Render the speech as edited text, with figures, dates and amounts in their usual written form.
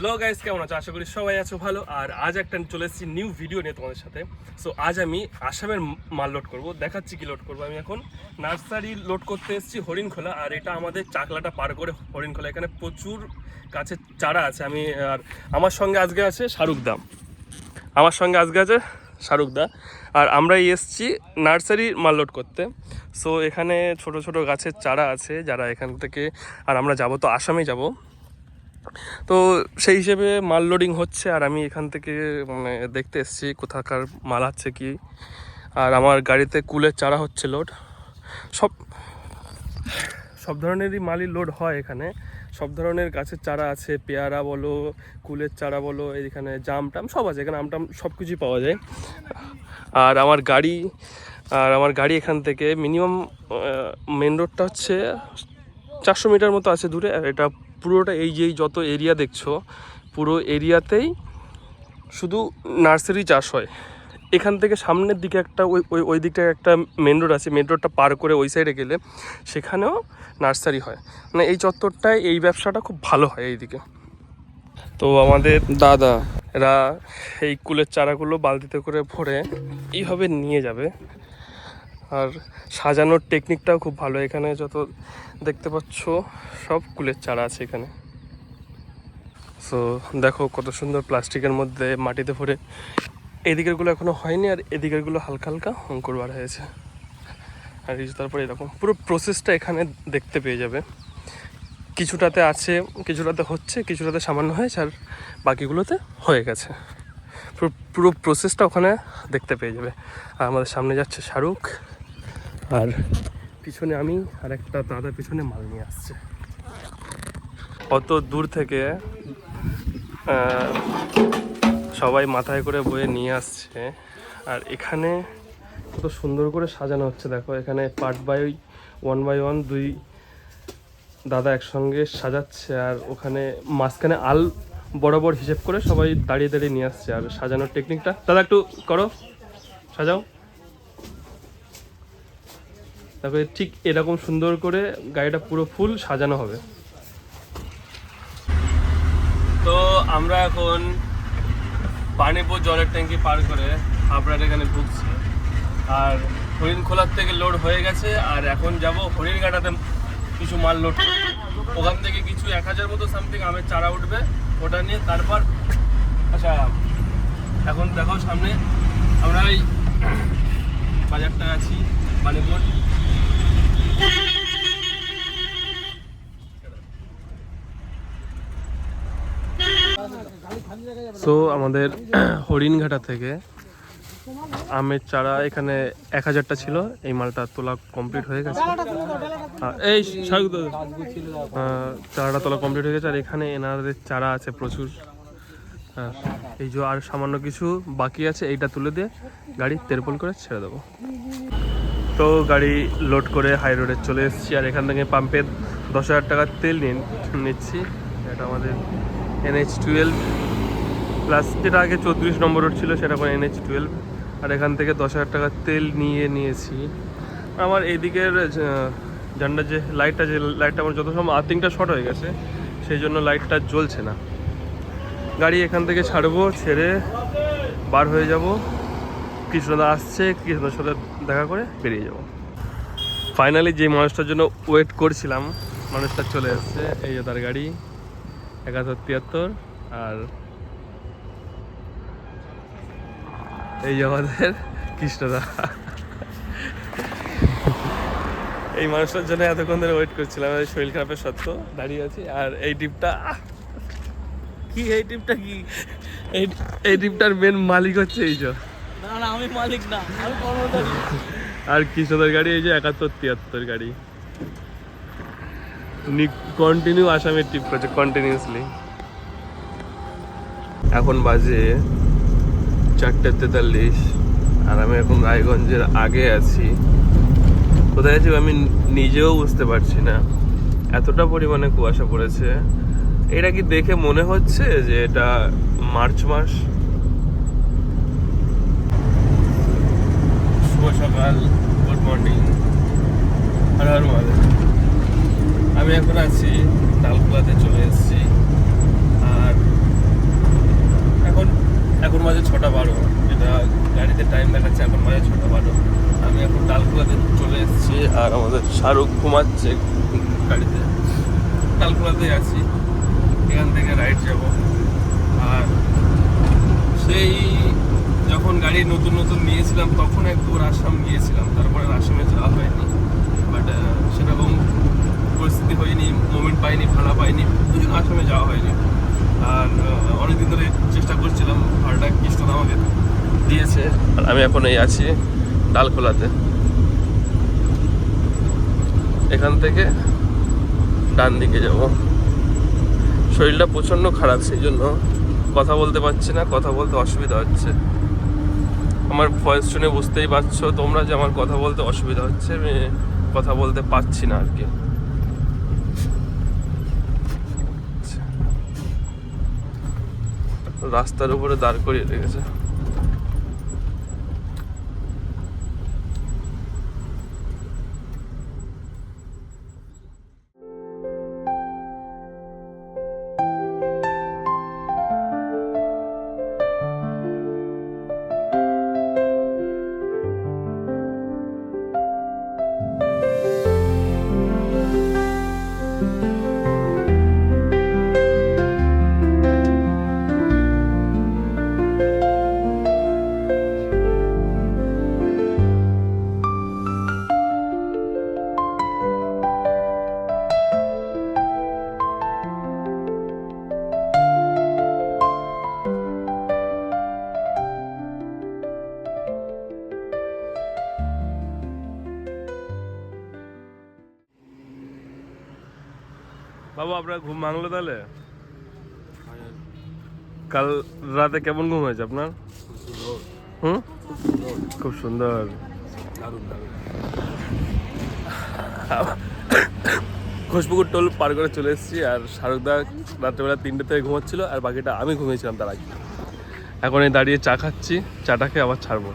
Hello guys, কেমন আছো? আশা করি সবাই আছো ভালো। আর আজ একটা চলে এসেছি নিউ ভিডিও নিয়ে তোমাদের সাথে। সো আজ আমি আসামের মাল লোড করব, দেখাচ্ছি কি লোড করব। আমি এখন নার্সারি লোড করতে এসেছি হরিণখোলা, আর এটা আমাদের চাকলাটা পার করে হরিণখোলা। এখানে প্রচুর গাছের চারা আছে। আর আমার সঙ্গে আজকে আছে শাহরুখদা, আর আমরাই এসেছি নার্সারি মাল লোড করতে। সো এখানে ছোট ছোট গাছের চারা আছে যারা এখান থেকে, আর আমরা যাব তো আসামে যাব, তো সেই হিসেবে মাল লোডিং হচ্ছে। আর আমি এখান থেকে মানে দেখতে এসেছি কোথাকার মাল আছে কি। আর আমার গাড়িতে কুলের চারা হচ্ছে লোড। সব ধরনেরই মালই লোড হয় এখানে। সব ধরনের গাছের চারা আছে, পেয়ারা বলো, কুলের চারা বলো, এখানে জাম টাম সব আছে। এখানে আমটাম সব কিছুই পাওয়া যায়। আর আমার গাড়ি এখান থেকে মিনিমাম মেন রোডটা হচ্ছে 400 মিটার মতো আছে দূরে। আর এটা পুরোটা এই যে যত এরিয়া দেখছো, পুরো এরিয়াতেই শুধু নার্সারি চাষ হয়। এখান থেকে সামনের দিকে একটা ওই দিকটায় একটা মেন রোড আছে, মেন রোডটা পার করে ওই সাইডে গেলে সেখানেও নার্সারি হয়। মানে এই চত্বরটায় এই ব্যবসাটা খুব ভালো হয় এইদিকে। তো আমাদের দাদা এরা এই কুলের চারাগুলো বালতিতে করে ভরে এইভাবে নিয়ে যাবে। আর সাজানোর টেকনিকটাও খুব ভালো। এখানে যত দেখতে পাচ্ছ সব কুলের চারা আছে এখানে। সো দেখো কত সুন্দর প্লাস্টিকের মধ্যে মাটিতে ভরে। এদিকেরগুলো এখনও হয়নি, আর এদিকেরগুলো হালকা হালকা অঙ্কুর বার হয়েছে। আর তারপরে এরকম পুরো প্রসেসটা এখানে দেখতে পেয়ে যাবে। কিছুটাতে আছে, কিছুটাতে হচ্ছে, কিছুটাতে সামান্য হয়েছে, আর বাকিগুলোতে হয়ে গেছে। পুরো প্রসেসটা ওখানে দেখতে পেয়ে যাবে। আর আমাদের সামনে যাচ্ছে শাহরুখ, আর পিছনে আমি, আর একটা দাদা পিছনে মাল নিয়ে আসছে। অত দূর থেকে সবাই মাথায় করে বয়ে নিয়ে আসছে। আর এখানে কত সুন্দর করে সাজানো হচ্ছে দেখো। এখানে পার্ট বাই 1 বাই 1 দুই দাদা একসঙ্গে সাজাচ্ছে। আর ওখানে মাঝখানে আল বরাবর হিসেব করে সবাই দাঁড়িয়ে দাঁড়িয়ে নিয়ে আসছে। আর সাজানোর টেকনিকটা দাদা একটু করো, সাজাও। তারপরে ঠিক এরকম সুন্দর করে গাড়িটা পুরো ফুল সাজানো হবে। তো আমরা এখন পানিপুর জলের ট্যাঙ্কি পার করে হাবড়ার এখানে ঢুকছি। আর হরিণখোলার থেকে লোড হয়ে গেছে, আর এখন যাব হরিণঘাটাতে কিছু মাল লোড। ওখান থেকে কিছু 1000 মতো সামথিং আমের চারা উঠবে, ওটা নিয়ে তারপর আচ্ছা এখন দেখো সামনে আমরা এই বাজারটা আছি পানিপুর। সো আমাদের হরিণঘাটা থেকে আমের চারা এখানে 1000টা ছিল। এই মালটা তোলা কমপ্লিট হয়ে গেছে। এই চারাটা তোলা কমপ্লিট হয়ে গেছে। আর এখানে এনাদের চারা আছে প্রচুর। এই যে আর সামান্য কিছু বাকি আছে, এইটা তুলে দিয়ে গাড়ি তেরপল করে ছেড়ে দেবো। তো গাড়ি লোড করে হাই রোডে চলে এসেছি। আর এখান থেকে পাম্পে 10,000 টাকার তেল নিচ্ছি। এটা আমাদের NH12 প্লাস, যেটা আগে 34 নম্বর রোড ছিল সেটা এখন NH12। আর এখান থেকে 10,000 টাকার তেল নিয়েছি। আমার এইদিকের ঝান্ডার যে লাইটটা আমার যত সময় আর্থিংটা শর্ট হয়ে গেছে, সেই জন্য লাইটটা জ্বলছে না। গাড়ি এখান থেকে ছাড়বো, ছেড়ে বার হয়ে যাব। কৃষ্ণদা আসছে, কৃষ্ণদার সাথে দেখা করে বেরিয়ে যাব। ফাইনালি যে মানুষটার জন্য ওয়েট করছিলাম, মানুষটা চলে এসছে। এই যে তার গাড়ি 7173। আর এই যে আমাদের কৃষ্ণদা। এই মানুষটার জন্য এতক্ষণ ধরে ওয়েট করছিলাম। শরীর খারাপের সত্ত্বেও দাঁড়িয়ে আছি। আর এই টিপটা কি, এই টিপটার মেন মালিক হচ্ছে এই যে, না আমি মালিক না, আমি কর্মচারী। আর কৃষ্ণদার গাড়ি এই যে 7173 গাড়ি। উনি কন্টিনিউ আসামের ট্রিপ করছে কন্টিনিউসলি। এখন বাজে 4:43, আর আমি এখন রায়গঞ্জের আগে আছি। কোথায় আছি আমি নিজেও বুঝতে পারছি না, এতটা পরিমাণে কুয়াশা পড়েছে। এটা কি দেখে মনে হচ্ছে যে এটা মার্চ মাস? শুভ সকাল, গুড মর্নিং, হর হর মহাদেব। আমি এখন আছি ডালখোলাতে চলে এসেছি। আর বাজে 6:12, এটা গাড়িতে টাইম দেখাচ্ছে, এখন বাজে 6:12। আমি এখন ডালখোলাতে চলে এসেছি আর আমাদের শাহরুখ ঘুমাচ্ছে গাড়িতে। ডালখোলাতেই আছি, এখান থেকে রাইড যাব। আর সেই যখন গাড়ি নতুন নতুন নিয়েছিলাম তখন একবার আসাম গিয়েছিলাম, তারপরে আসামে যাওয়া হয়নি। বাট সেরকম পরিস্থিতি হয়নি, মোমেন্ট পাইনি, ভাড়া পাইনি, ওই জন্য আসামে যাওয়া হয়নি। আর অনেকদিন ধরে চেষ্টা করছিলাম, ভাড়াটা কৃষ্ণ আমাকে দিয়েছে। আর আমি এখন এই আছি ডালখোলাতে। এখান থেকে ডান দিকে যাব। শরীরটা প্রচণ্ড খারাপ, সেই জন্য কথা বলতে পারছি না, কথা বলতে অসুবিধা হচ্ছে। আমার ভয়েস শুনে বুঝতেই পারছো তোমরা যে আমার কথা বলতে অসুবিধা হচ্ছে, আমি কথা বলতে পারছি না আর কি। রাস্তার উপরে দাঁড় করিয়ে রেখেছে। বাবু আপনার ঘুম ভাঙলো তাহলে? কাল রাতে কেমন ঘুম হয়েছে আপনার? হুম, খুব সুন্দর। ঘোষপুকুর টোল পার করে চলে এসেছি। আর শাহরুখদা রাত্রেবেলা 3টে থেকে ঘুমাচ্ছিল, আর বাকিটা আমি ঘুমিয়েছিলাম তার আগে। এখন এই দাঁড়িয়ে চা খাচ্ছি, চাটা খেয়ে আবার ছাড়বো।